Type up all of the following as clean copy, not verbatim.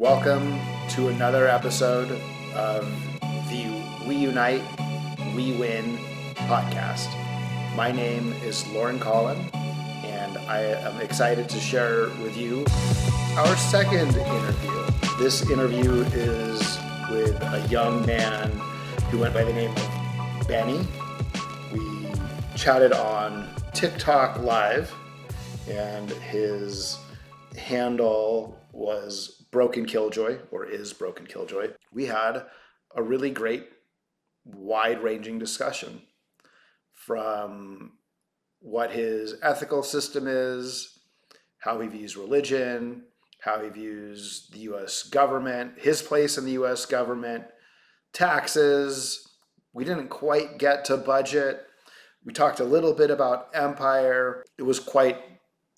Welcome to another episode of the We Unite, We Win podcast. My name is Lauren Collin, and I am excited to share with you our second interview. This interview is with a young man who went by the name of Benny. We chatted on TikTok Live, and his handle was Broken Killjoy, or is Broken Killjoy. We had a really great, wide-ranging discussion from what his ethical system is, how he views religion, how he views the U.S. government, his place in the U.S. government, taxes. We didn't quite get to budget. We talked a little bit about empire. It was quite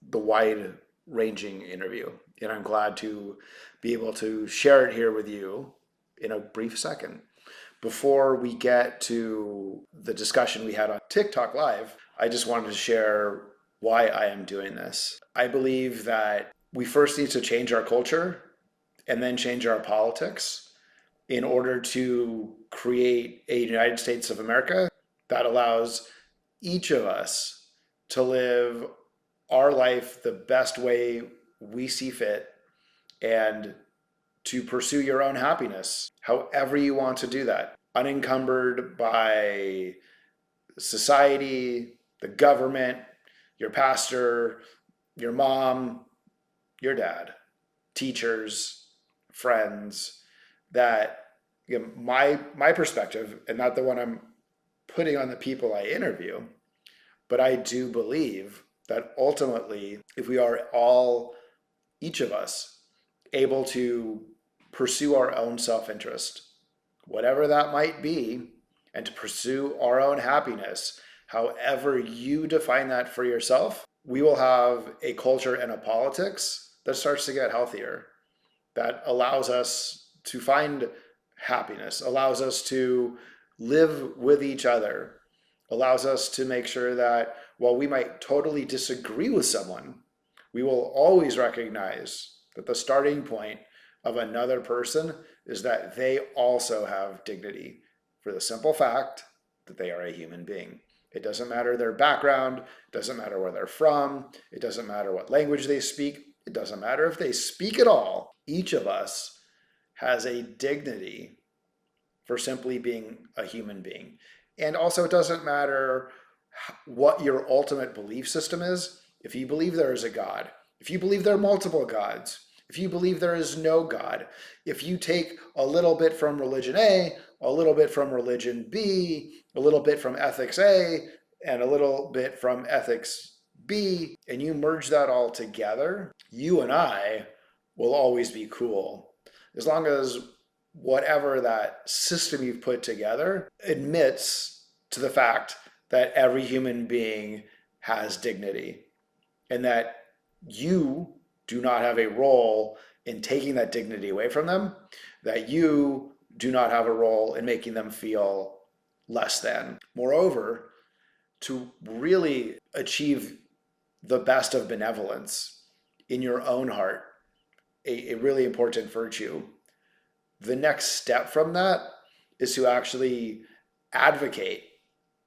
the wide-ranging interview, and I'm glad to be able to share it here with you in a brief second. Before we get to the discussion we had on TikTok Live, I just wanted to share why I am doing this. I believe that we first need to change our culture and then change our politics in order to create a United States of America that allows each of us to live our life the best way we see fit and to pursue your own happiness, however you want to do that, unencumbered by society, the government, your pastor, your mom, your dad, teachers, friends. That, you know, my perspective, and not the one I'm putting on the people I interview, but I do believe that ultimately, if we are all, each of us, able to pursue our own self-interest, whatever that might be, and to pursue our own happiness, however you define that for yourself, we will have a culture and a politics that starts to get healthier, that allows us to find happiness, allows us to live with each other, allows us to make sure that while we might totally disagree with someone, we will always recognize that the starting point of another person is that they also have dignity, for the simple fact that they are a human being. It doesn't matter their background, it doesn't matter where they're from, it doesn't matter what language they speak, it doesn't matter if they speak at all. Each of us has a dignity for simply being a human being. And also, it doesn't matter what your ultimate belief system is. If you believe there is a God, if you believe there are multiple gods, if you believe there is no God, if you take a little bit from religion A, a little bit from religion B, a little bit from ethics A, and a little bit from ethics B, and you merge that all together, you and I will always be cool. As long as whatever that system you've put together admits to the fact that every human being has dignity, and that you do not have a role in taking that dignity away from them, that you do not have a role in making them feel less than. Moreover, to really achieve the best of benevolence in your own heart, a really important virtue, the next step from that is to actually advocate,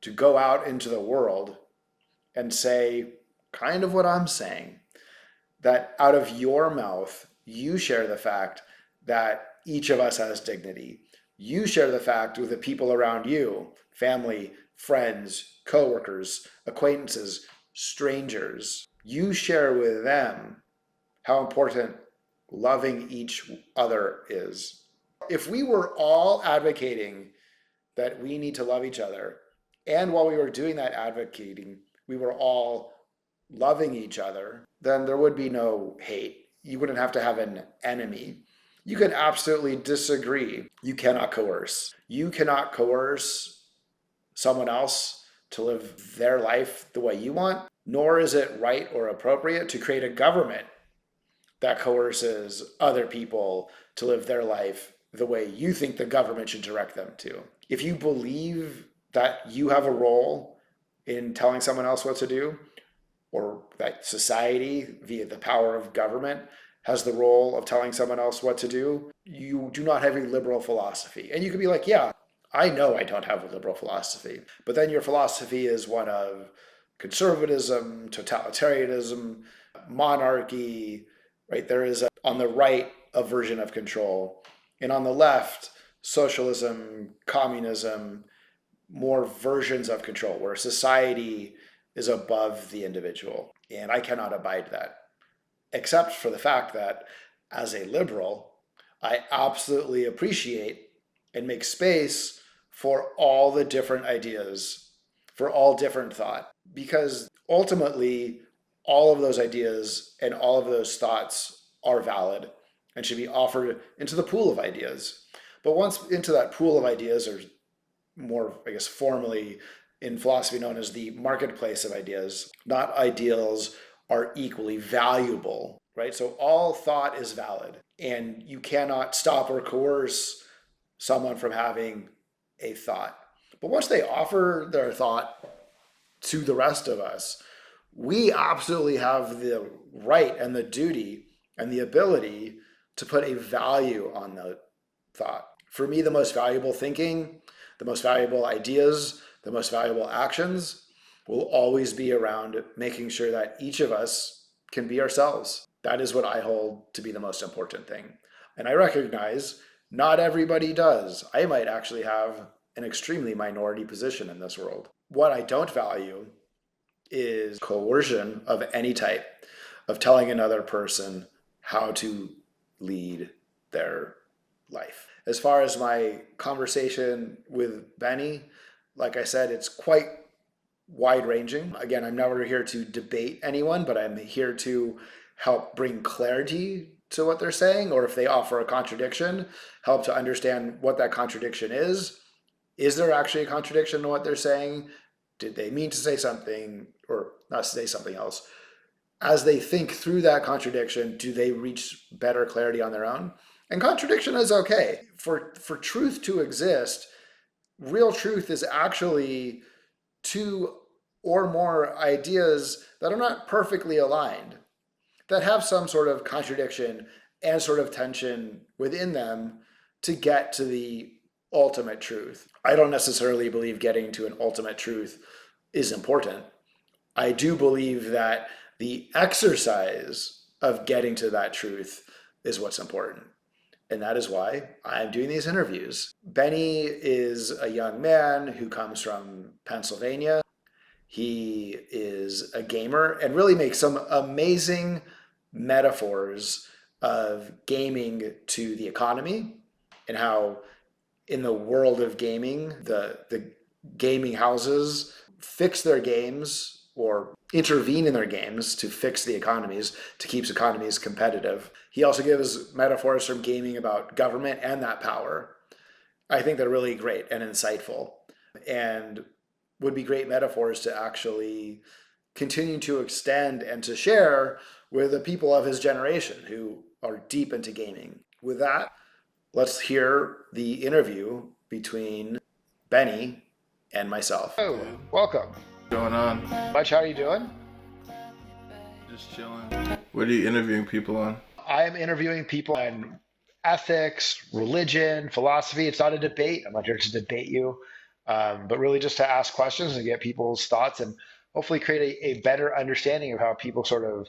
to go out into the world and say kind of what I'm saying, that out of your mouth, you share the fact that each of us has dignity. You share the fact with the people around you, family, friends, coworkers, acquaintances, strangers. You share with them how important loving each other is. If we were all advocating that we need to love each other, and while we were doing that advocating, we were all loving each other, then there would be no hate. You wouldn't have to have an enemy. You can absolutely disagree. You cannot coerce. You cannot coerce someone else to live their life the way you want, nor is it right or appropriate to create a government that coerces other people to live their life the way you think the government should direct them to. If you believe that you have a role in telling someone else what to do, or that society, via the power of government, has the role of telling someone else what to do, you do not have a liberal philosophy. And you could be like, yeah, I know I don't have a liberal philosophy. But then your philosophy is one of conservatism, totalitarianism, monarchy, right? There is, on the right, a version of control. And on the left, socialism, communism, more versions of control where society is above the individual. And I cannot abide that, except for the fact that as a liberal, I absolutely appreciate and make space for all the different ideas, for all different thought, because ultimately, all of those ideas and all of those thoughts are valid and should be offered into the pool of ideas. But once into that pool of ideas, or more, I guess, formally in philosophy known as the marketplace of ideas, not ideals are equally valuable, right? So all thought is valid, and you cannot stop or coerce someone from having a thought. But once they offer their thought to the rest of us, we absolutely have the right and the duty and the ability to put a value on the thought. For me, the most valuable thinking, the most valuable ideas, the most valuable actions will always be around making sure that each of us can be ourselves. That is what I hold to be the most important thing. And I recognize not everybody does. I might actually have an extremely minority position in this world. What I don't value is coercion of any type, of telling another person how to lead their life. As far as my conversation with Benny, like I said, it's quite wide ranging. Again, I'm never here to debate anyone, but I'm here to help bring clarity to what they're saying, or if they offer a contradiction, help to understand what that contradiction is. Is there actually a contradiction in what they're saying? Did they mean to say something or not say something else? As they think through that contradiction, do they reach better clarity on their own? And contradiction is okay. For truth to exist, real truth is actually two or more ideas that are not perfectly aligned, that have some sort of contradiction and sort of tension within them to get to the ultimate truth. I don't necessarily believe getting to an ultimate truth is important. I do believe that the exercise of getting to that truth is what's important. And that is why I'm doing these interviews. Benny is a young man who comes from Pennsylvania. He is a gamer and really makes some amazing metaphors of gaming to the economy, and how in the world of gaming, the gaming houses fix their games or intervene in their games to fix the economies, to keep economies competitive. He also gives metaphors from gaming about government and that power. I think they're really great and insightful, and would be great metaphors to actually continue to extend and to share with the people of his generation who are deep into gaming. With that, let's hear the interview between Benny and myself. Oh, welcome. What's going on? Much, how are you doing? Just chilling. What are you interviewing people on? I am interviewing people on ethics, religion, philosophy. It's not a debate. I'm not here to debate you, but really just to ask questions and get people's thoughts and hopefully create a better understanding of how people sort of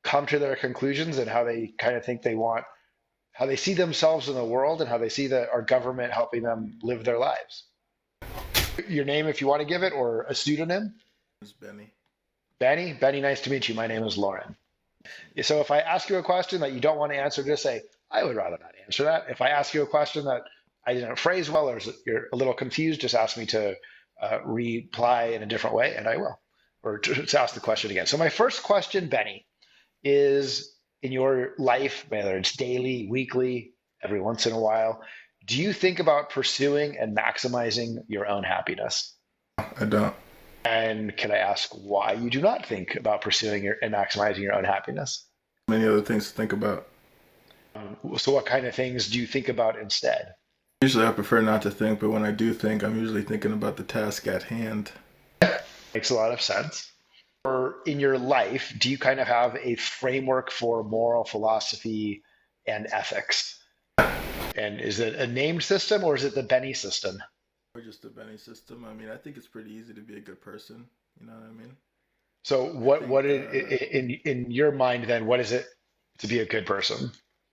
come to their conclusions and how they kind of think they want, how they see themselves in the world and how they see our government helping them live their lives. Your name, if you want to give it, or a pseudonym? It's Benny. Benny? Benny, nice to meet you. My name is Lauren. So if I ask you a question that you don't want to answer, just say, I would rather not answer that. If I ask you a question that I didn't phrase well or you're a little confused, just ask me to reply in a different way, and I will. Or to ask the question again. So my first question, Benny, is in your life, whether it's daily, weekly, every once in a while, do you think about pursuing and maximizing your own happiness? I don't. And can I ask why you do not think about pursuing and maximizing your own happiness? Many other things to think about. So what kind of things do you think about instead? Usually I prefer not to think, but when I do think, I'm usually thinking about the task at hand. Makes a lot of sense. Or in your life, do you kind of have a framework for moral philosophy and ethics? And is it a named system or is it the Benny system? Or just the Benny system. I mean, I think it's pretty easy to be a good person. You know what I mean? So I think in your mind then, what is it to be a good person?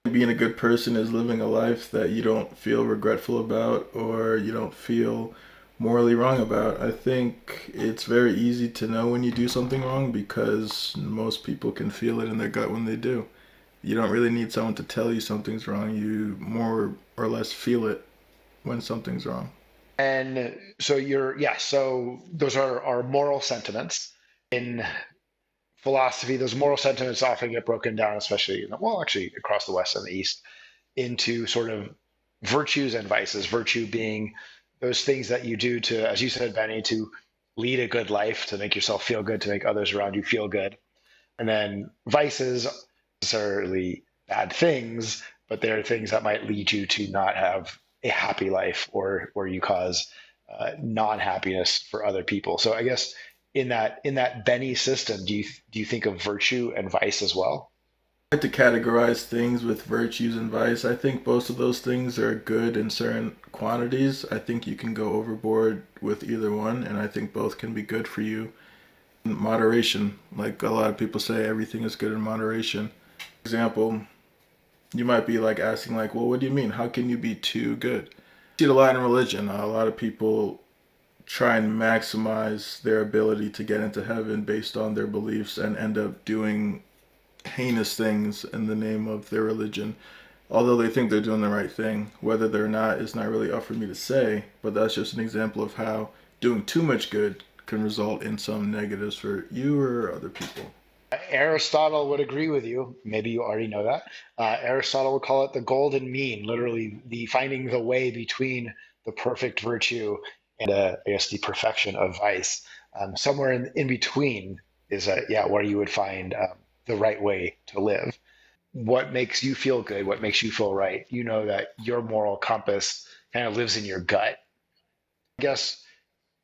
being a good person is living a life that you don't feel regretful about or you don't feel morally wrong about. I think it's very easy to know when you do something wrong because most people can feel it in their gut when they do. You don't really need someone to tell you something's wrong. You more or less feel it when something's wrong. And so so those are our moral sentiments. In philosophy, those moral sentiments often get broken down, especially, actually across the West and the East, into sort of virtues and vices. Virtue being those things that you do to, as you said, Benny, to lead a good life, to make yourself feel good, to make others around you feel good. And then vices, necessarily bad things, but they're things that might lead you to not have a happy life or where you cause non-happiness for other people. So I guess in that Benny system, do you think of virtue and vice as well? I like to categorize things with virtues and vice. I think both of those things are good in certain quantities. I think you can go overboard with either one, and I think both can be good for you. Moderation, like a lot of people say, everything is good in moderation. For example, you might be like asking, like, well, what do you mean? How can you be too good? See it a lot in religion. A lot of people try and maximize their ability to get into heaven based on their beliefs and end up doing heinous things in the name of their religion, although they think they're doing the right thing. Whether they're not is not really up for me to say, but that's just an example of how doing too much good can result in some negatives for you or other people. Aristotle would agree with you. Maybe you already know that. Aristotle would call it the golden mean, literally the finding the way between the perfect virtue and, I guess, the perfection of vice. Somewhere in between is, where you would find the right way to live. What makes you feel good? What makes you feel right? You know that your moral compass kind of lives in your gut. I guess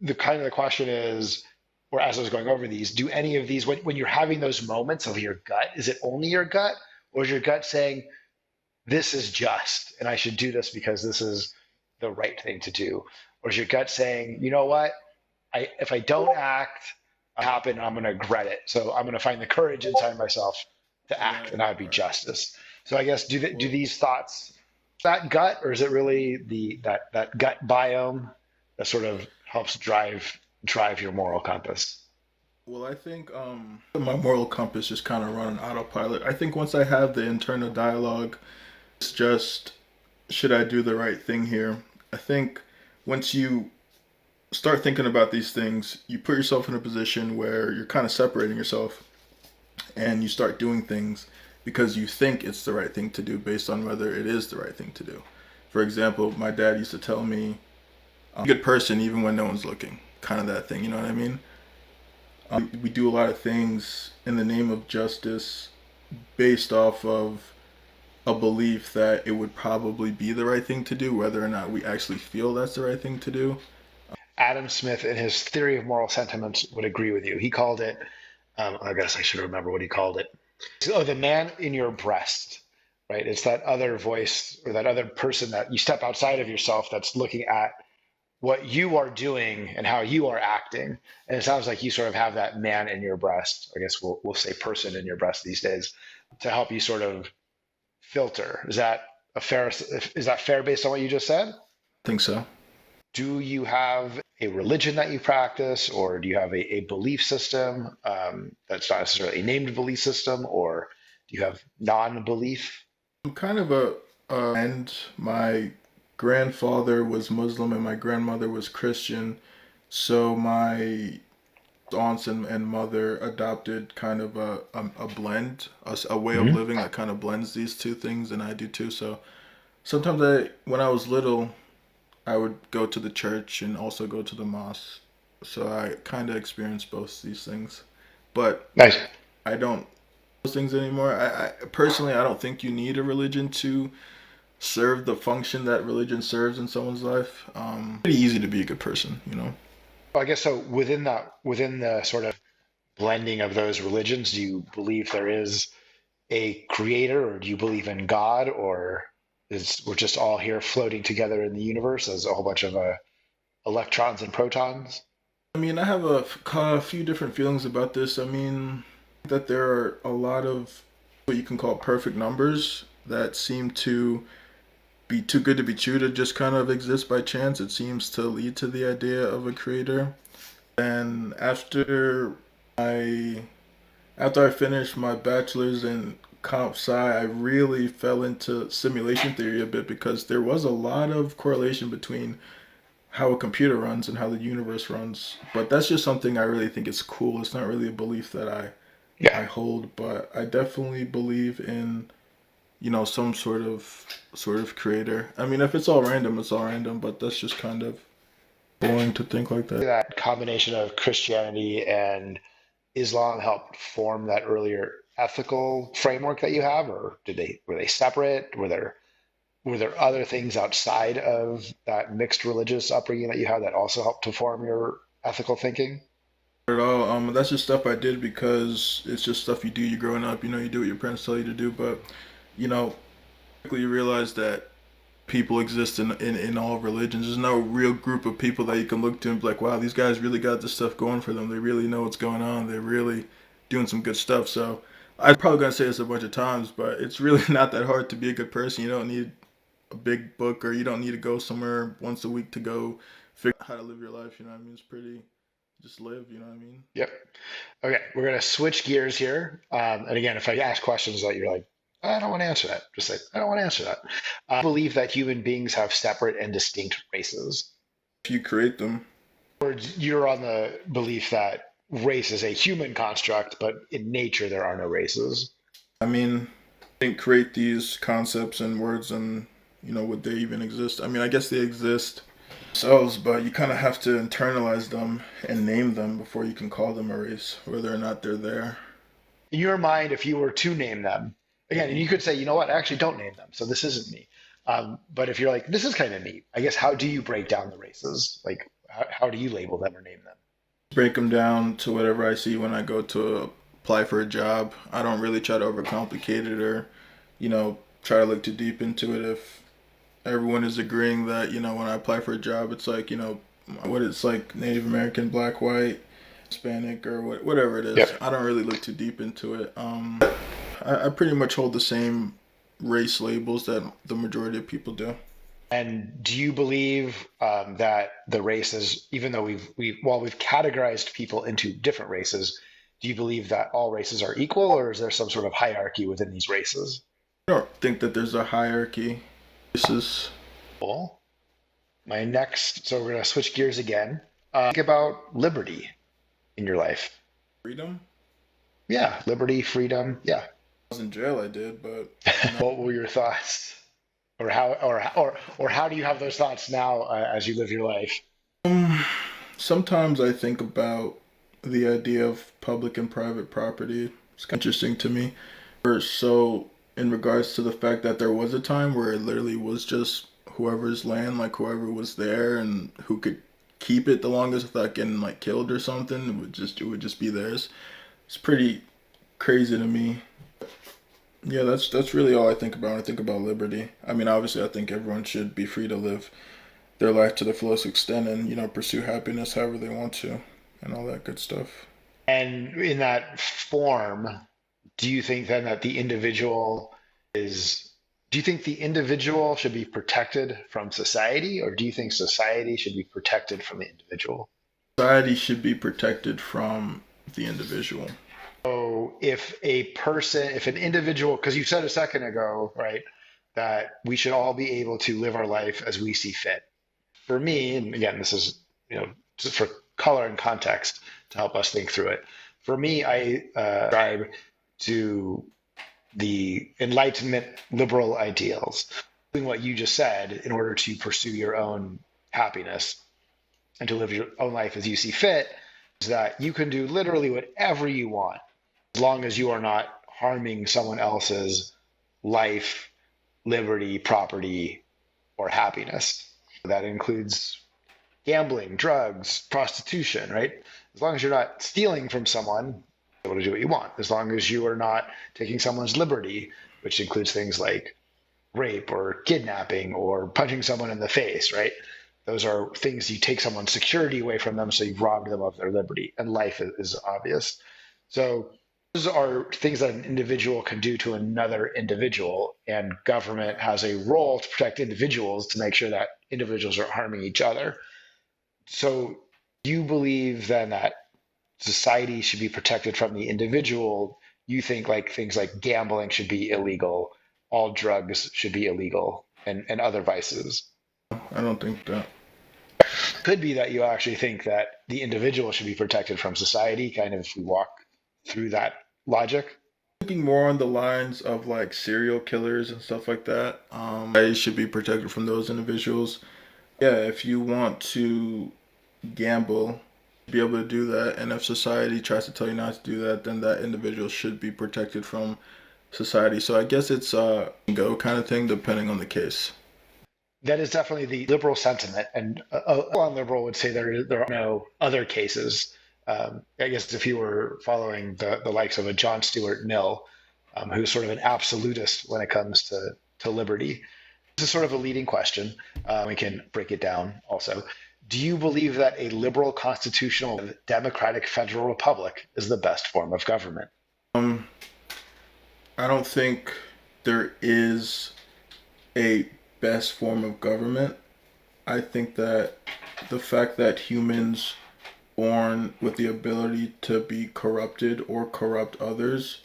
the question is, or as I was going over these, do any of these, when you're having those moments of your gut, is it only your gut, or is your gut saying, this is just, and I should do this because this is the right thing to do? Or is your gut saying, you know what, if I don't act, happen, I'm going to regret it. So I'm going to find the courage inside myself to act, Right, and that would be right. justice. So I guess do Well, these thoughts that gut, or is it really that gut biome that sort of helps drive your moral compass? I think my moral compass just kind of run on autopilot. I think once I have the internal dialogue, it's just should I do the right thing here? I think once you start thinking about these things, you put yourself in a position where you're kind of separating yourself and you start doing things because you think it's the right thing to do based on whether it is the right thing to do. For example, my dad used to tell me, "Be a good person even when no one's looking." Kind of that thing, you know what I mean? We do a lot of things in the name of justice based off of a belief that it would probably be the right thing to do, whether or not we actually feel that's the right thing to do. Adam Smith, in his theory of moral sentiments, would agree with you. He called it, I guess I should remember what he called it. Oh, the man in your breast, right? It's that other voice or that other person that you step outside of yourself that's looking at what you are doing and how you are acting. And it sounds like you sort of have that man in your breast. I guess we'll say person in your breast these days to help you sort of filter. Is that fair based on what you just said? I think so. Do you have a religion that you practice, or do you have a belief system that's not necessarily a named belief system, or do you have non-belief? I'm kind of and my grandfather was Muslim and my grandmother was Christian, so my aunts and mother adopted kind of a blend, a way of Mhm. living that kind of blends these two things, and I do too. So sometimes when I was little, I would go to the church and also go to the mosque. So I kind of experienced both these things, but Nice. I don't those things anymore. I personally, I don't think you need a religion to serve the function that religion serves in someone's life. Pretty easy to be a good person, you know. Well, I guess so. Within the sort of blending of those religions? Do you believe there is a creator, or do you believe in God, or we're just all here floating together in the universe as a whole bunch of electrons and protons? I mean, I have a few different feelings about this. I mean, that there are a lot of what you can call perfect numbers that seem to be too good to be true to just kind of exist by chance. It seems to lead to the idea of a creator. And I after I finished my bachelor's in comp sci, I really fell into simulation theory a bit because there was a lot of correlation between how a computer runs and how the universe runs. But that's just something I really think is cool. It's not really a belief that I Yeah. hold, but I definitely believe in, some sort of creator. I mean, if it's all random, it's all random, but that's just kind of boring to think like that. That combination of Christianity and Islam helped form that earlier ethical framework that you have, or were they separate? Were there other things outside of that mixed religious upbringing that you had that also helped to form your ethical thinking? At all. That's just stuff I did because it's just stuff you do. You're growing up, you do what your parents tell you to do. But, you know, quickly you realize that people exist in all religions. There's no real group of people that you can look to and be like, wow, these guys really got this stuff going for them. They really know what's going on. They're really doing some good stuff. So I'm probably gonna say this a bunch of times, but it's really not that hard to be a good person. You don't need a big book, or you don't need to go somewhere once a week to go figure out how to live your life. You know what I mean? It's pretty just live. You know what I mean? Yep. Okay, we're gonna switch gears here. And again, if I ask questions that you're like, I don't want to answer that, just say, I don't want to answer that. I believe that human beings have separate and distinct races. If you create them. Or you're on the belief that race is a human construct, but in nature there are no races. I mean, I didn't create these concepts and words, and would they even exist? I mean, I guess they exist themselves, but you kind of have to internalize them and name them before you can call them a race, whether or not they're there. In your mind, if you were to name them, again, and you could say, you know what, I actually don't name them, so this isn't me. But if you're like, this is kind of neat, I guess, how do you break down the races? Like, how do you label them or name them? Break them down to whatever I see when I go to apply for a job. I don't really try to overcomplicate it or, try to look too deep into it. If everyone is agreeing that, when I apply for a job, it's like, what it's like Native American, black, white, Hispanic, or whatever it is. Yep. I don't really look too deep into it. I pretty much hold the same race labels that the majority of people do. And do you believe that the races, even though we've categorized people into different races, do you believe that all races are equal, or is there some sort of hierarchy within these races? I don't think that there's a hierarchy. This is Cool. So we're going to switch gears again. Think about liberty in your life. freedom. Yeah, liberty, freedom. Yeah. I was in jail, I did, but What were your thoughts, or how do you have those thoughts now as you live your life? um, sometimes I think about the idea of public and private property. It's kind of interesting to me. So, in regards to the fact that there was a time where it literally was just whoever's land, like whoever was there and who could keep it the longest without getting like killed or something, it would just be theirs. It's pretty crazy to me. Yeah, that's really all I think about when I think about liberty. I mean, obviously, I think everyone should be free to live their life to the fullest extent and pursue happiness however they want to, and all that good stuff. And in that form, do you think then that is, do you think the individual should be protected from society, or do you think society should be protected from the individual? Society should be protected from the individual. So if an individual, because you said a second ago, right, that we should all be able to live our life as we see fit. For me, and again, this is, just for color and context to help us think through it. For me, I subscribe to the Enlightenment liberal ideals, doing what you just said in order to pursue your own happiness and to live your own life as you see fit, is that you can do literally whatever you want as long as you are not harming someone else's life, liberty, property, or happiness. That includes gambling, drugs, prostitution, right? As long as you're not stealing from someone, you're able to do what you want. As long as you are not taking someone's liberty, which includes things like rape or kidnapping or punching someone in the face, right? Those are things you take someone's security away from them, so you've robbed them of their liberty. And life is obvious. So those are things that an individual can do to another individual, and government has a role to protect individuals to make sure that individuals aren't harming each other. So do you believe then that society should be protected from the individual? You think like things like gambling should be illegal, all drugs should be illegal, and other vices. I don't think that. Could be that you actually think that the individual should be protected from society, kind of if we walk through that logic. Thinking more on the lines of like serial killers and stuff like that. They should be protected from those individuals. Yeah, if you want to gamble, be able to do that, and if society tries to tell you not to do that, then that individual should be protected from society. So I guess it's a go kind of thing depending on the case. That is definitely the liberal sentiment, and a liberal would say there are no other cases. I guess if you were following the likes of a John Stuart Mill, who's sort of an absolutist when it comes to liberty. This is sort of a leading question. We can break it down also. Do you believe that a liberal constitutional democratic federal republic is the best form of government? Um, I don't think there is a best form of government. I think that the fact that humans born with the ability to be corrupted or corrupt others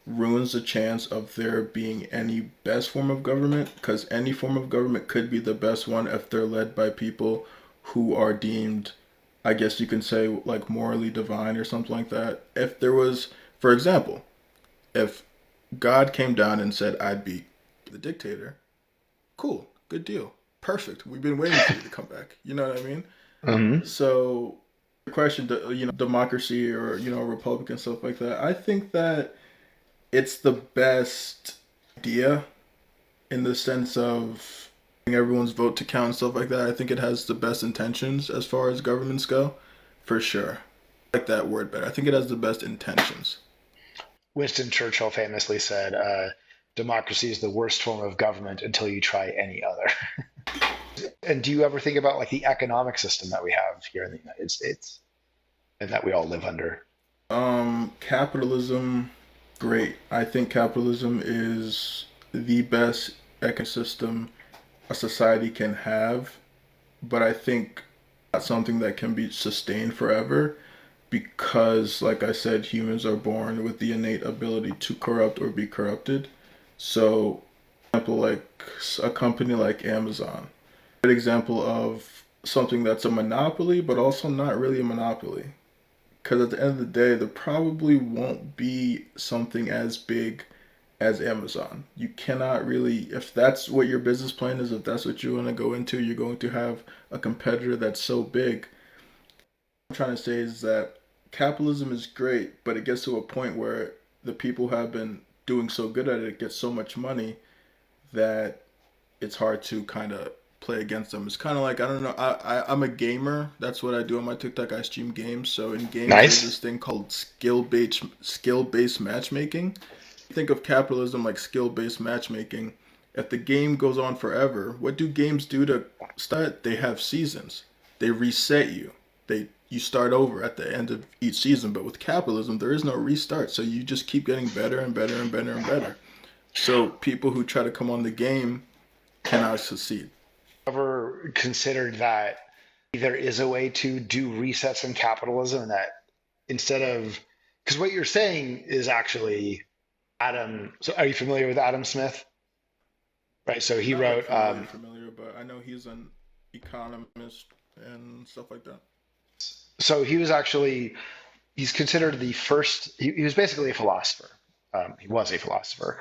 ruins the chance of there being any best form of government, because any form of government could be the best one if they're led by people who are deemed, I guess you can say, like morally divine or something like that. If there was, for example, if God came down and said, I'd be the dictator, cool, good deal, perfect. We've been waiting for you to come back. You know what I mean? So, the question, democracy or, republic and stuff like that, I think that it's the best idea in the sense of everyone's vote to count and stuff like that. I think it has the best intentions as far as governments go, for sure. I like that word better. I think it has the best intentions. Winston Churchill famously said, democracy is the worst form of government until you try any other. And do you ever think about like the economic system that we have here in the United States and that we all live under? Capitalism, great. I think capitalism is the best economic system a society can have, but I think not something that can be sustained forever because, like I said, humans are born with the innate ability to corrupt or be corrupted. So, for example, like a company like Amazon, good example of something that's a monopoly, but also not really a monopoly. Because at the end of the day, there probably won't be something as big as Amazon. You cannot really, if that's what your business plan is, if that's what you want to go into, you're going to have a competitor that's so big. What I'm trying to say is that capitalism is great, but it gets to a point where the people who have been doing so good at it get so much money that it's hard to kind of play against them. It's kind of like, I don't know, I'm a gamer. That's what I do on my TikTok. I stream games. So in games, there's this thing called skill-based matchmaking. Think of capitalism like skill-based matchmaking. If the game goes on forever, what do games do to start? They have seasons. They reset you. You start over at the end of each season. But with capitalism, there is no restart. So you just keep getting better and better and better and better. So people who try to come on the game cannot succeed. Ever considered that there is a way to do resets in capitalism, and that instead of, because what you're saying is actually Adam. So are you familiar with Adam Smith? Right. So he Not wrote. like familiar, but I know he's an economist and stuff like that. So he's considered the first. He was basically a philosopher. He was a philosopher.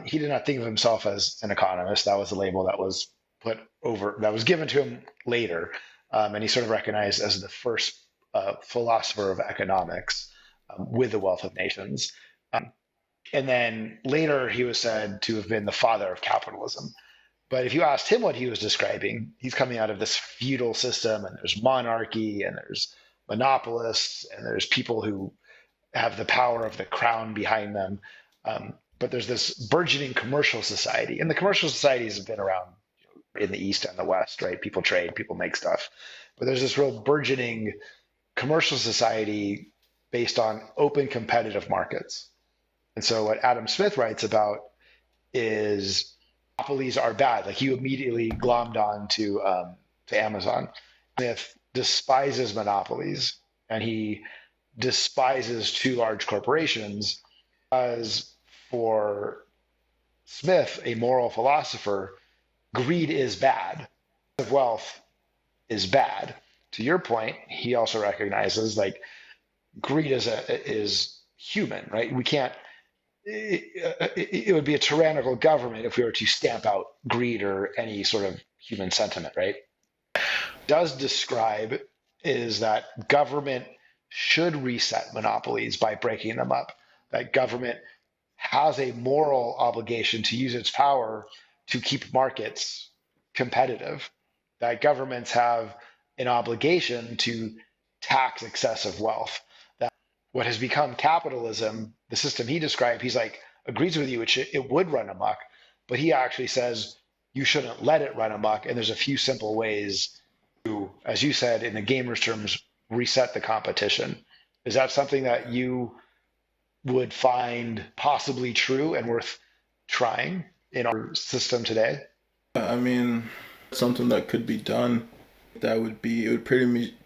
He did not think of himself as an economist. That was the label that was given to him later, and he's sort of recognized as the first philosopher of economics with the Wealth of Nations. And then later he was said to have been the father of capitalism. But if you asked him what he was describing, he's coming out of this feudal system, and there's monarchy, and there's monopolists and there's people who have the power of the crown behind them. But there's this burgeoning commercial society, and the commercial societies have been around in the East and the West, right? People trade, people make stuff. But there's this real burgeoning commercial society based on open competitive markets. And so what Adam Smith writes about is monopolies are bad. Like you immediately glommed on to Amazon. Smith despises monopolies and he despises too large corporations because for Smith, a moral philosopher, greed is bad. Wealth is bad. To your point, he also recognizes like greed is human, right? We can't. It would be a tyrannical government if we were to stamp out greed or any sort of human sentiment, right? Does describe is that government should reset monopolies by breaking them up. That government has a moral obligation to use its power to keep markets competitive. That governments have an obligation to tax excessive wealth. That what has become capitalism, the system he described, he's like, agrees with you, it would run amok, but he actually says you shouldn't let it run amok. And there's a few simple ways to, as you said, in the gamer's terms, reset the competition. Is that something that you would find possibly true and worth trying in our system today? I mean, something that could be done. It would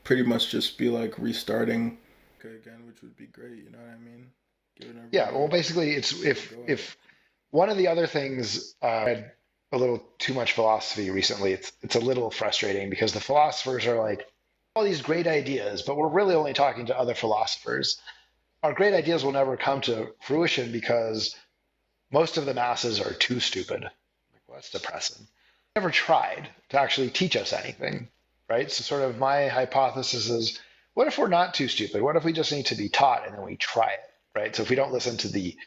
pretty much just be like restarting again, which would be great. You know what I mean? Yeah. Well, basically, it's if one of the other things I had a little too much philosophy recently. It's a little frustrating because the philosophers are like all these great ideas, but we're really only talking to other philosophers. Our great ideas will never come to fruition because most of the masses are too stupid. Like, well, that's depressing. Never tried to actually teach us anything, right? So sort of my hypothesis is, what if we're not too stupid? What if we just need to be taught and then we try it, right? So if we don't listen to the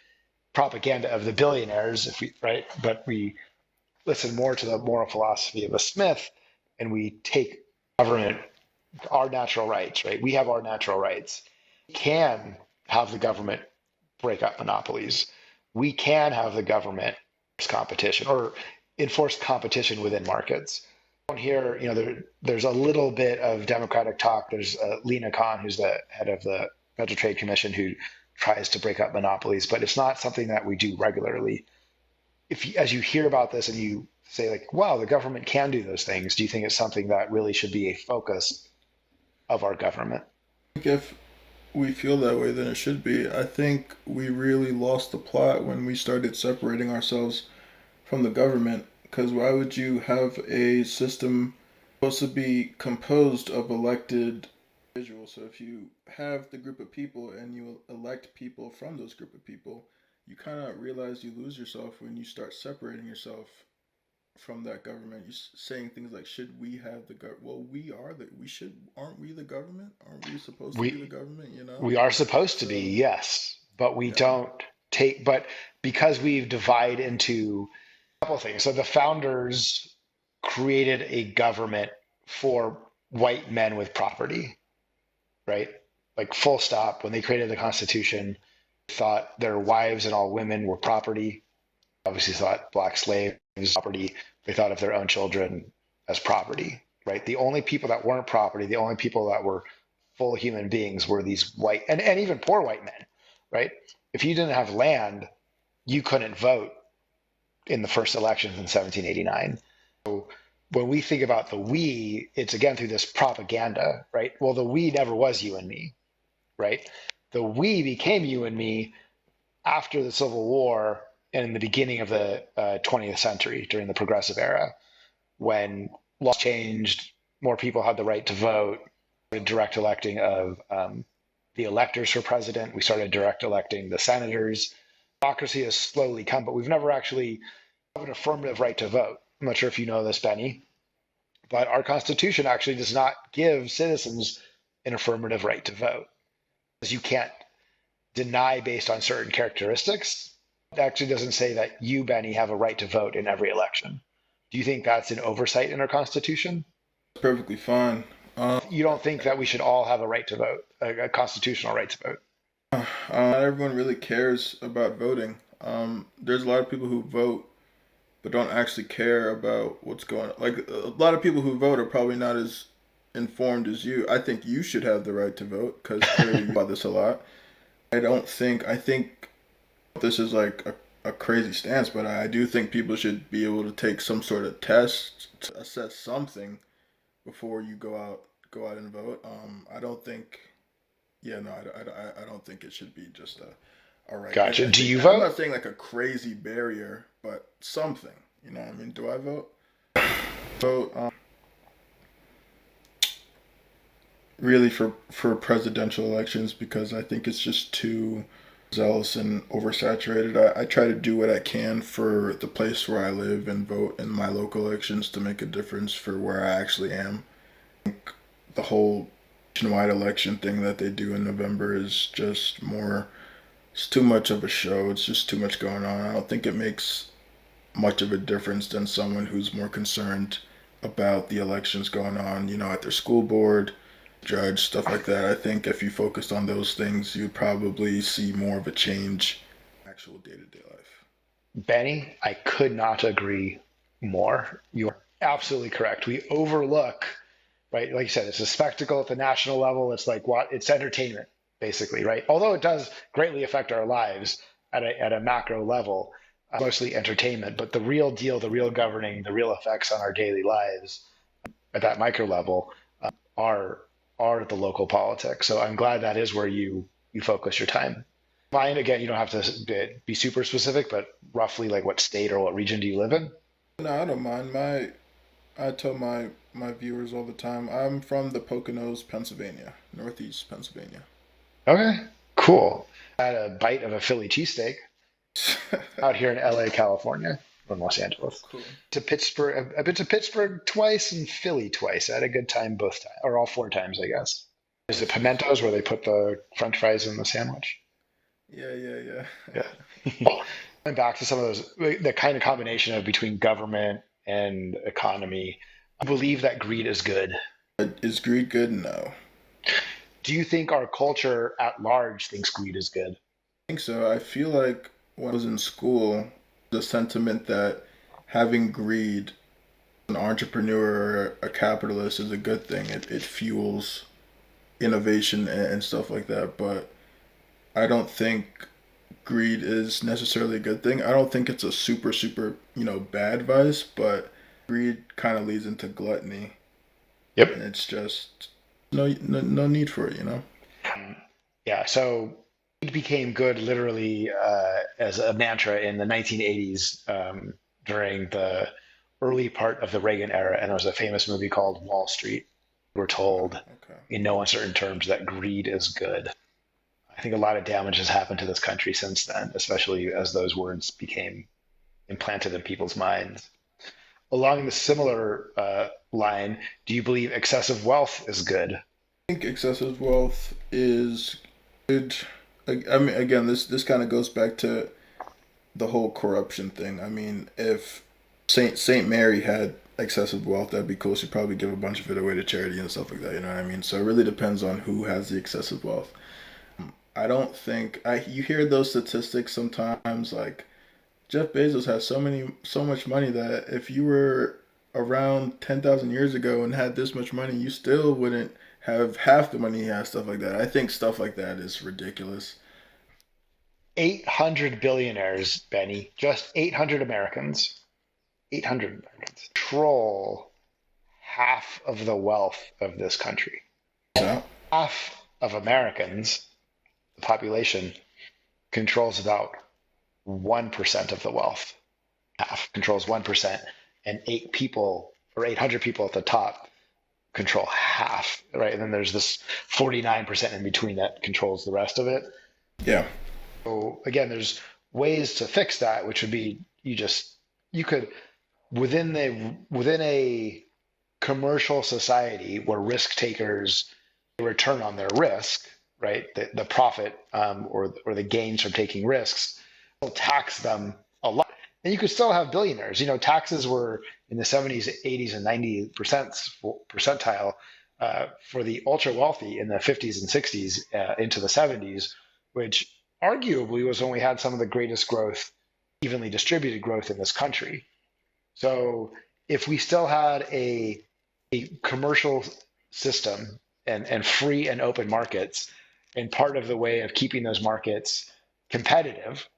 propaganda of the billionaires, but we listen more to the moral philosophy of a Smith and we take government, our natural rights, right? We have our natural rights. We can have the government break up monopolies. We can have the government enforce competition or enforce competition within markets. Here, there's a little bit of Democratic talk. There's Lena Khan, who's the head of the Federal Trade Commission, who tries to break up monopolies, but it's not something that we do regularly. As you hear about this and you say like, wow, the government can do those things, do you think it's something that really should be a focus of our government? I think if we feel that way, then it should be. I think we really lost the plot when we started separating ourselves from the government. Because why would you have a system supposed to be composed of elected individuals? So if you have the group of people and you elect people from those group of people, you kind of realize you lose yourself when you start separating yourself from that government. You're saying things like, should we have the government? Well, aren't we the government? Aren't we supposed to be the government, We are supposed to be, yes, but we don't but because we've divided into a couple of things. So the founders created a government for white men with property, right? Like full stop. When they created the Constitution, they thought their wives and all women were property. Obviously thought black slaves property. They thought of their own children as property, right? The only people that weren't property, the only people that were full human beings were these white and even poor white men, right? If you didn't have land, you couldn't vote in the first elections in 1789. So when we think about the we, it's again through this propaganda, right? Well, the we never was you and me, right? The we became you and me after the Civil War and in the beginning of the 20th century during the Progressive Era, when laws changed, more people had the right to vote, direct electing of the electors for president. We started direct electing the senators. Democracy has slowly come, but we've never actually have an affirmative right to vote. I'm not sure if you know this, Benny, but our Constitution actually does not give citizens an affirmative right to vote, because you can't deny based on certain characteristics. It actually doesn't say that you, Benny, have a right to vote in every election. Do you think that's an oversight in our Constitution? It's perfectly fine. You don't think that we should all have a right to vote, a constitutional right to vote? Not everyone really cares about voting. There's a lot of people who vote but don't actually care about what's going on. Like a lot of people who vote are probably not as informed as you. I think you should have the right to vote because clearly you about this a lot. I think this is like a crazy stance, but I do think people should be able to take some sort of test to assess something before you go out and vote. I don't think, yeah, no, I don't think it should be just a right. Gotcha. I Do think you I'm vote? not saying like a crazy barrier, but something. You know what I mean? Do I vote? Vote really for presidential elections because I think it's just too zealous and oversaturated. I try to do what I can for the place where I live and vote in my local elections to make a difference for where I actually am. The whole nationwide election thing that they do in November is just more, it's too much of a show. It's just too much going on. I don't think it makes much of a difference than someone who's more concerned about the elections going on, at their school board, judge, stuff like that. I think if you focused on those things, you'd probably see more of a change in actual day-to-day life. Benny, I could not agree more. You're absolutely correct. We overlook, right? Like you said, it's a spectacle at the national level. It's like what? It's entertainment, basically, right? Although it does greatly affect our lives at a macro level, mostly entertainment. But the real deal, the real governing, the real effects on our daily lives at that micro level are are the local politics. So I'm glad that is where you focus your time. Mine, again, you don't have to be super specific, but roughly like what state or what region do you live in? No, I don't mind. I tell my viewers all the time. I'm from the Poconos, Pennsylvania, Northeast Pennsylvania. Okay, cool. I had a bite of a Philly cheesesteak out here in LA, California, or Los Angeles. Cool. To Pittsburgh, I've been to Pittsburgh twice and Philly twice. I had a good time both times, or all four times, I guess. Is it pimentos where they put the French fries in the sandwich? Yeah, yeah, yeah. Yeah. Going back to some of those, the kind of combination of between government and economy, I believe that greed is good. Is greed good? No. Do you think our culture at large thinks greed is good? I think so. I feel like when I was in school, the sentiment that having greed, an entrepreneur or a capitalist is a good thing. It fuels innovation and stuff like that. But I don't think greed is necessarily a good thing. I don't think it's a super, super, bad vice, but greed kind of leads into gluttony. Yep. And it's just no need for it. Yeah. So it became good literally as a mantra in the 1980s during the early part of the Reagan era. And there was a famous movie called Wall Street. We're told Okay. in no uncertain terms that greed is good. I think a lot of damage has happened to this country since then, especially as those words became implanted in people's minds. Along the similar line, do you believe excessive wealth is good? I think excessive wealth is good. I mean, again, this kind of goes back to the whole corruption thing. I mean, if Saint Mary had excessive wealth, that'd be cool. She'd probably give a bunch of it away to charity and stuff like that. You know what I mean? So it really depends on who has the excessive wealth. I don't think you hear those statistics sometimes, like Jeff Bezos has so much money that if you were around 10,000 years ago and had this much money, you still wouldn't have half the money he has, stuff like that. I think stuff like that is ridiculous. 800 billionaires, Benny, just 800 Americans, 800 Americans control half of the wealth of this country. So, Half of Americans, the population, controls about 1% of the wealth. Half controls 1%, and 800 people at the top control half, right? And then there's this 49% in between that controls the rest of it. yeah. So again, there's ways to fix that, which would be you could within a commercial society where risk takers return on their risk, right? The profit or the gains from taking risks, will tax them a lot. And you could still have billionaires. Taxes were in the 70s, 80s, and 90% percentile for the ultra wealthy in the 50s and 60s into the 70s, which arguably was when we had some of the greatest growth, evenly distributed growth in this country. So if we still had a commercial system and free and open markets, and part of the way of keeping those markets competitive,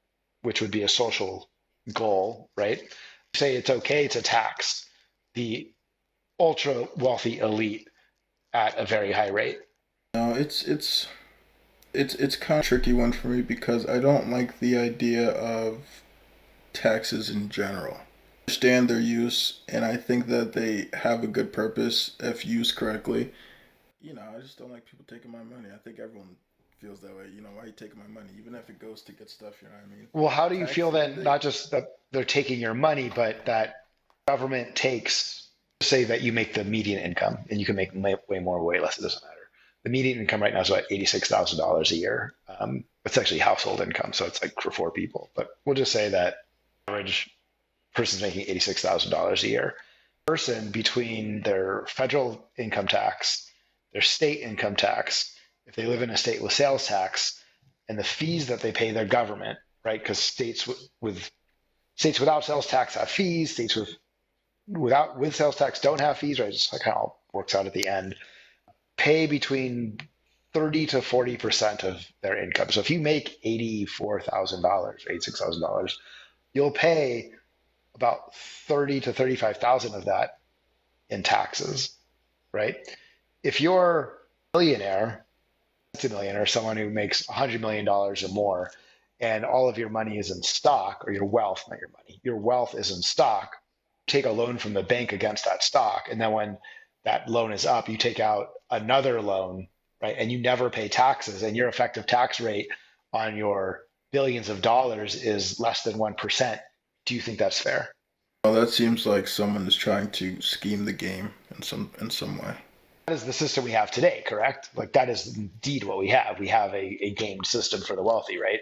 which would be a social goal, right? Say it's okay to tax the ultra wealthy elite at a very high rate. No, it's kind of a tricky one for me because I don't like the idea of taxes in general. I understand their use, and I think that they have a good purpose if used correctly. I just don't like people taking my money. I think everyone feels that way. Why are you taking my money? Even if it goes to get stuff, you know what I mean? Well, how do you feel Taxes, then, not just that they're taking your money, but that government takes, say that you make the median income and you can make way more, way less, it doesn't matter. The median income right now is about $86,000 a year. It's actually household income, so it's like for four people. But we'll just say that average person's making $86,000 a year. Person between their federal income tax, their state income tax, if they live in a state with sales tax, and the fees that they pay their government, right? Because states without sales tax have fees. States with sales tax don't have fees, right? It just kind of works out at the end. Pay between 30 to 40% of their income. So if you make $84,000, $86,000, you'll pay about 30 to 35,000 of that in taxes, right? If you're a millionaire, someone who makes $100 million or more, and all of your money is in stock, or your wealth, not your money, your wealth is in stock, take a loan from the bank against that stock. And then when that loan is up, you take out another loan, right? And you never pay taxes, and your effective tax rate on your billions of dollars is less than 1%. Do you think that's fair? Well, that seems like someone is trying to scheme the game in some way. That is the system we have today, correct? Like that is indeed what we have. We have a gamed system for the wealthy, right?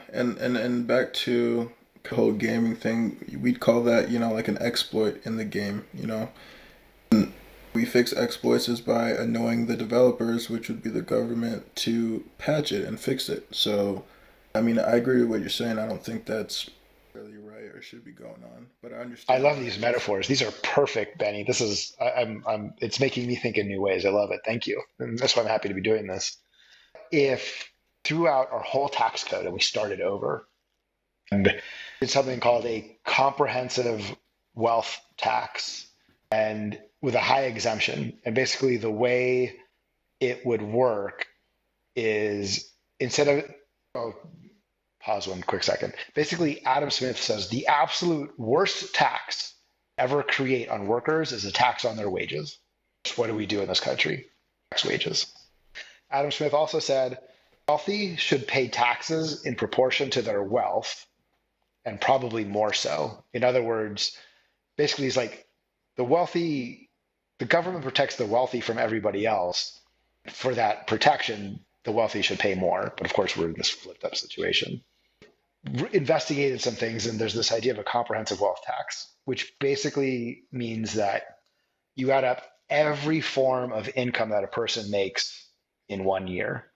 And back to the whole gaming thing, we'd call that, like an exploit in the game. And we fix exploits is by annoying the developers, which would be the government, to patch it and fix it. So, I agree with what you're saying. I don't think that's really right or should be going on, but I I understand. love these metaphors. These are perfect, Benny. This is it's making me think in new ways. I love it. Thank you. And that's why I'm happy to be doing this. If throughout our whole tax code and we started over and did something called a comprehensive wealth tax and with a high exemption, and basically the way it would work is instead of, oh, pause one quick second. Basically, Adam Smith says the absolute worst tax ever create on workers is a tax on their wages. What do we do in this country? Tax wages. Adam Smith also said wealthy should pay taxes in proportion to their wealth, and probably more so. In other words, basically, he's like the government protects the wealthy from everybody else. For that protection, the wealthy should pay more. But of course, we're in this flipped up situation. Investigated some things, and there's this idea of a comprehensive wealth tax, which basically means that you add up every form of income that a person makes in 1 year.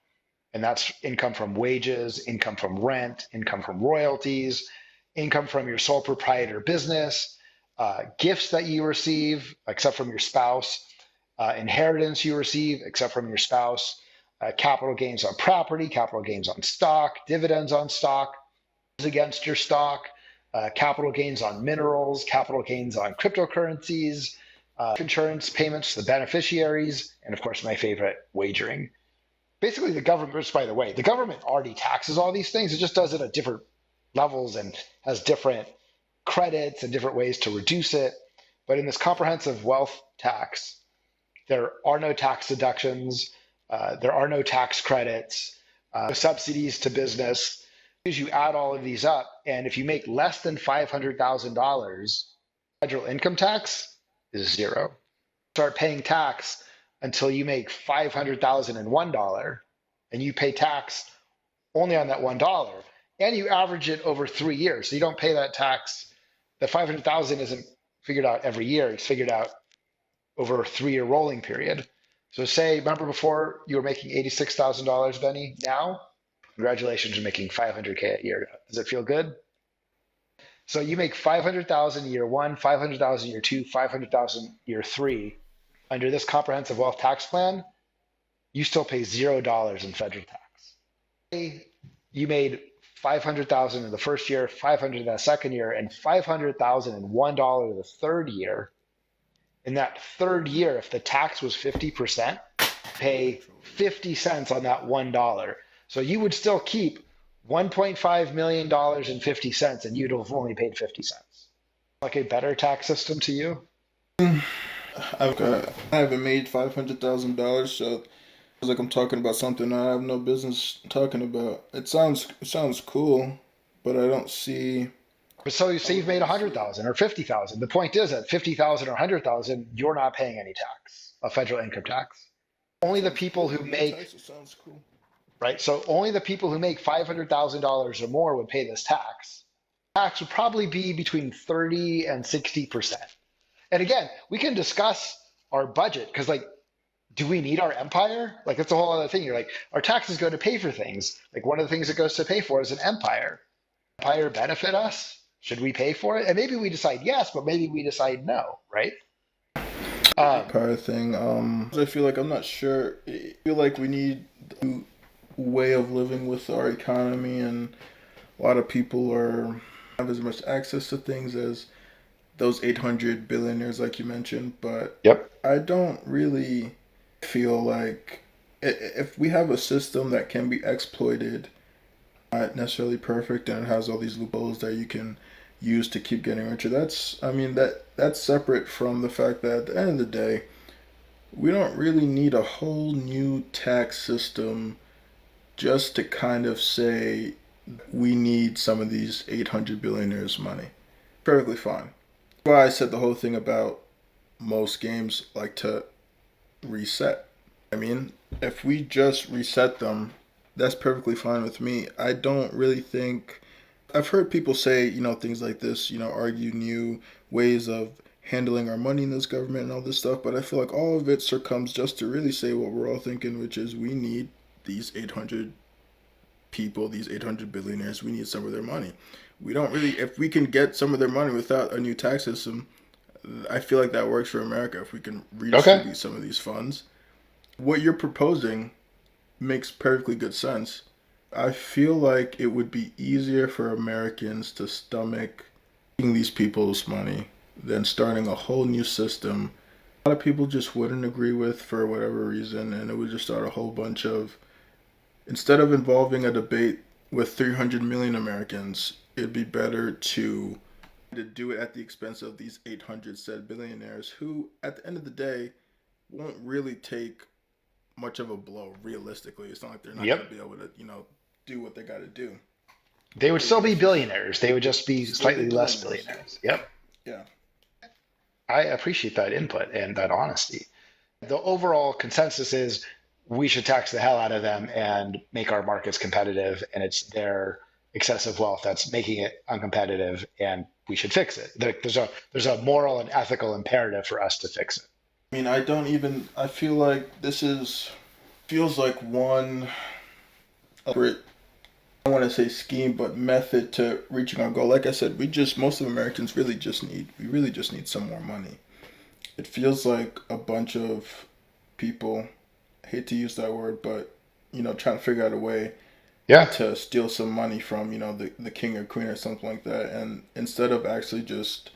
And that's income from wages, income from rent, income from royalties, income from your sole proprietor business, gifts that you receive, except from your spouse, inheritance you receive, except from your spouse, capital gains on property, capital gains on stock, dividends on stock, against your stock, capital gains on minerals, capital gains on cryptocurrencies, insurance payments to the beneficiaries, and of course, my favorite, wagering. Basically, the government, which by the way, the government already taxes all these things. It just does it at different levels and has different credits and different ways to reduce it. But in this comprehensive wealth tax, there are no tax deductions, there are no tax credits, no subsidies to business. You add all of these up, and if you make less than $500,000, federal income tax is zero. Start paying tax until you make $500,001, and you pay tax only on that $1, and you average it over 3 years. So you don't pay that tax. The 500,000 isn't figured out every year; it's figured out over a 3-year rolling period. So say, remember before you were making $86,000, Benny? Now, congratulations, you're making 500K a year. Does it feel good? So you make 500,000 year one, 500,000 year two, 500,000 year three. Under this comprehensive wealth tax plan, you still pay $0 in federal tax. You made 500,000 in the first year, 500 in the second year, and 500,001 in the third year. In that third year, if the tax was 50%, pay 50 cents on that $1. So you would still keep $1.5 million and 50 cents, and you'd have only paid 50 cents. Like a better tax system to you? I haven't made $500,000, so it's like I'm talking about something I have no business talking about. It sounds cool, but I don't see. So you say you've made 100,000 or 50,000. The point is that 50,000 or 100,000, you're not paying any tax, a federal income tax. Only the people who make, It sounds cool. right? So only the people who make $500,000 or more would pay this tax. Tax would probably be between 30 and 60%. And again, we can discuss our budget because, like, do we need our empire? Like, that's a whole other thing. You're like, our taxes go to pay for things. Like, one of the things it goes to pay for is an empire. Empire benefit us? Should we pay for it? And maybe we decide yes, but maybe we decide no, right? Empire thing. I feel like I'm not sure. I feel like we need a new way of living with our economy, and a lot of people are have as much access to things as those 800 billionaires, like you mentioned. But Yep. I don't really feel like if we have a system that can be exploited, not necessarily perfect, and it has all these loopholes that you can use to keep getting richer. I mean, that's separate from the fact that at the end of the day, we don't really need a whole new tax system just to kind of say we need some of these 800 billionaires' money. Perfectly fine. That's why I said the whole thing about most games like to reset. I mean, if we just reset them, that's perfectly fine with me. I don't really think. I've heard people say, things like this, argue new ways of handling our money in this government and all this stuff, but I feel like all of it succumbs just to really say what we're all thinking, which is we need these 800 people, these 800 billionaires, we need some of their money. We don't really, if we can get some of their money without a new tax system, I feel like that works for America if we can Okay. redistribute some of these funds. What you're proposing makes perfectly good sense. I feel like it would be easier for Americans to stomach taking these people's money than starting a whole new system. A lot of people just wouldn't agree with for whatever reason, and it would just start a whole bunch of. Instead of involving a debate with 300 million Americans, it'd be better to do it at the expense of these 800 said billionaires who, at the end of the day, won't really take much of a blow realistically. It's not like they're not going to Yep. be able to, do what they got to do. They would They would still be just billionaires. They would just be still be slightly less billionaires. billionaires. Yep. Yeah. I appreciate that input and that honesty. The overall consensus is we should tax the hell out of them and make our markets competitive. And it's their excessive wealth that's making it uncompetitive, and we should fix it. There's a moral and ethical imperative for us to fix it. I mean, I feel like feels like one separate, I don't want to say scheme, but method to reaching our goal. Like I said, most of Americans we really just need some more money. It feels like a bunch of people, I hate to use that word, but, trying to figure out a way Yeah. to steal some money from, the king or queen or something like that. And instead of actually just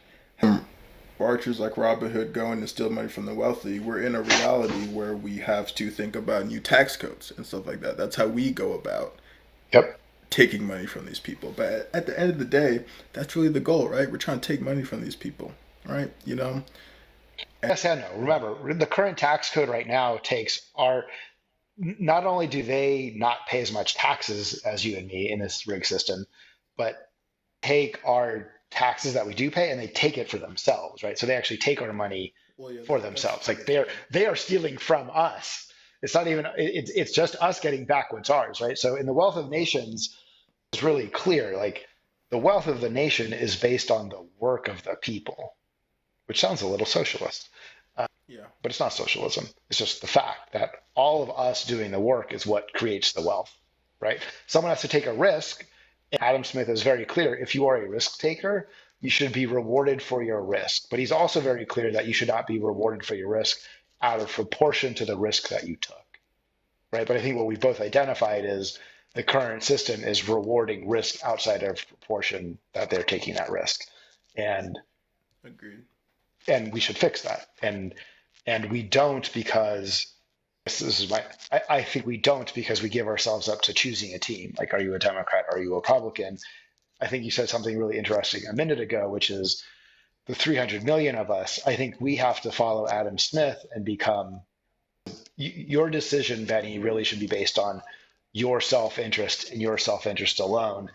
archers like Robin Hood going to steal money from the wealthy, we're in a reality where we have to think about new tax codes and stuff like that. That's how we go about Yep. taking money from these people. But at the end of the day, that's really the goal, right? We're trying to take money from these people, right? Yes and no. Remember, the current tax code right now takes our, not only do they not pay as much taxes as you and me in this rig system, but take our taxes that we do pay and they take it for themselves, right? So they actually take our money Well, yeah, for that's themselves. true. Like they are stealing from us. It's not even it's just us getting back what's ours, right? So in the wealth of nations, it's really clear. Like the wealth of the nation is based on the work of the people, which sounds a little socialist. Yeah. But it's not socialism. It's just the fact that all of us doing the work is what creates the wealth, right? Someone has to take a risk. And Adam Smith is very clear. If you are a risk taker, you should be rewarded for your risk. But he's also very clear that you should not be rewarded for your risk out of proportion to the risk that you took, right? But I think what we've both identified is the current system is rewarding risk outside of proportion that they're taking that risk. And Agreed. we should fix that. And we don't because I think we don't because we give ourselves up to choosing a team. Like, are you a Democrat? Are you a Republican? I think you said something really interesting a minute ago, which is the 300 million of us. I think we have to follow Adam Smith and become your decision, Benny, really should be based on your self-interest and your self-interest alone.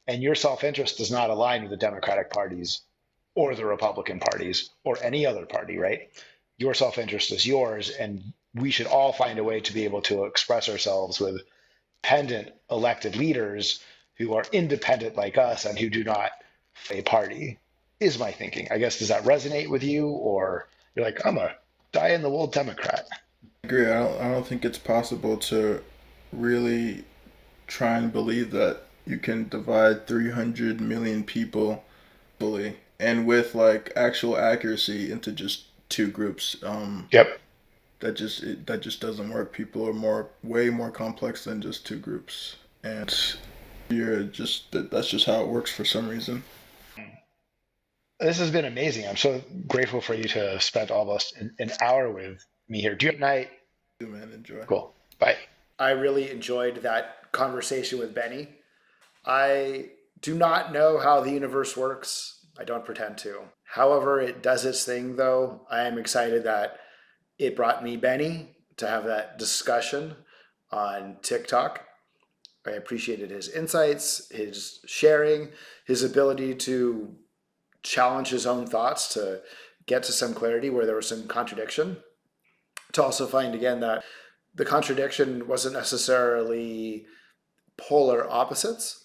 And your self-interest does not align with the Democratic parties or the Republican parties or any other party, right? Your self-interest is yours, and we should all find a way to be able to express ourselves with independent elected leaders who are independent like us and who do not a party, is my thinking. I guess, does that resonate with you, or you're like, I'm a die-in-the-wool Democrat? I agree. I don't think it's possible to really try and believe that you can divide 300 million people fully and with like actual accuracy into just two groups. Yep. That just doesn't work. People are way more complex than just two groups, and that's just how it works for some reason. This has been amazing. I'm so grateful for you to have spent almost an hour with me here. Do you have a night? Man, enjoy. Cool. Bye. I really enjoyed that conversation with Benny. I do not know how the universe works. I don't pretend to. However, it does its thing, though. I am excited that it brought me Benny to have that discussion on TikTok. I appreciated his insights, his sharing, his ability to challenge his own thoughts to get to some clarity where there was some contradiction. To also find again that the contradiction wasn't necessarily polar opposites,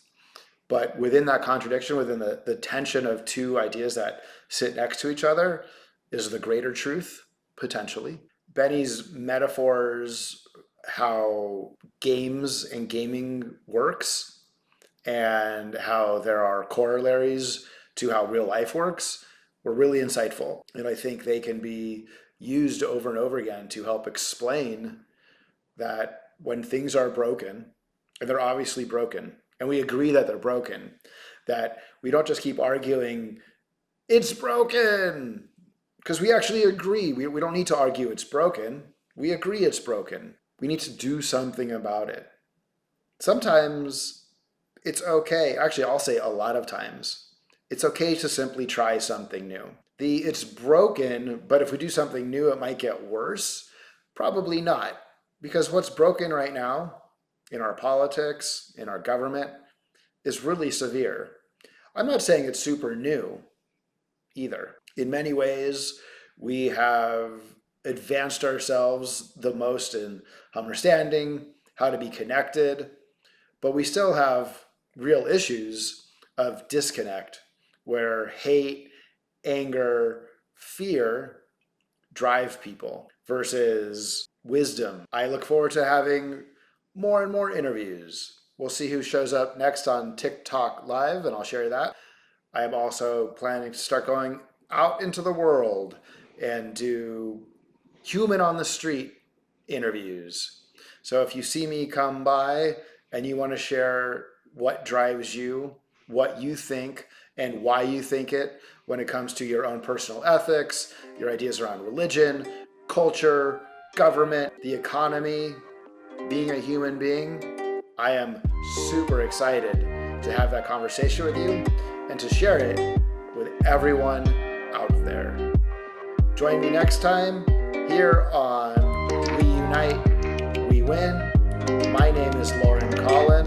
but within that contradiction, within the tension of two ideas that sit next to each other, is the greater truth, potentially. Benny's metaphors, how games and gaming works, and how there are corollaries to how real life works, were really insightful. And I think they can be used over and over again to help explain that when things are broken, and they're obviously broken, and we agree that they're broken, that we don't just keep arguing, it's broken, because we actually agree. We don't need to argue it's broken. We agree it's broken. We need to do something about it. Sometimes it's okay. Actually, I'll say a lot of times, it's okay to simply try something new. It's broken, but if we do something new, it might get worse. Probably not. Because what's broken right now in our politics, in our government, is really severe. I'm not saying it's super new either. In many ways, we have advanced ourselves the most in understanding how to be connected, but we still have real issues of disconnect where hate, anger, fear drive people versus wisdom. I look forward to having more and more interviews. We'll see who shows up next on TikTok Live, and I'll share that. I am also planning to start going out into the world and do human on the street interviews. So if you see me come by and you want to share what drives you, what you think, and why you think it when it comes to your own personal ethics, your ideas around religion, culture, government, the economy, being a human being, I am super excited to have that conversation with you and to share it with everyone out there. Join me next time here on We Unite, We Win. My name is Lauren Collin.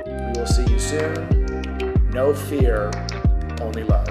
We will see you soon. No fear, only love.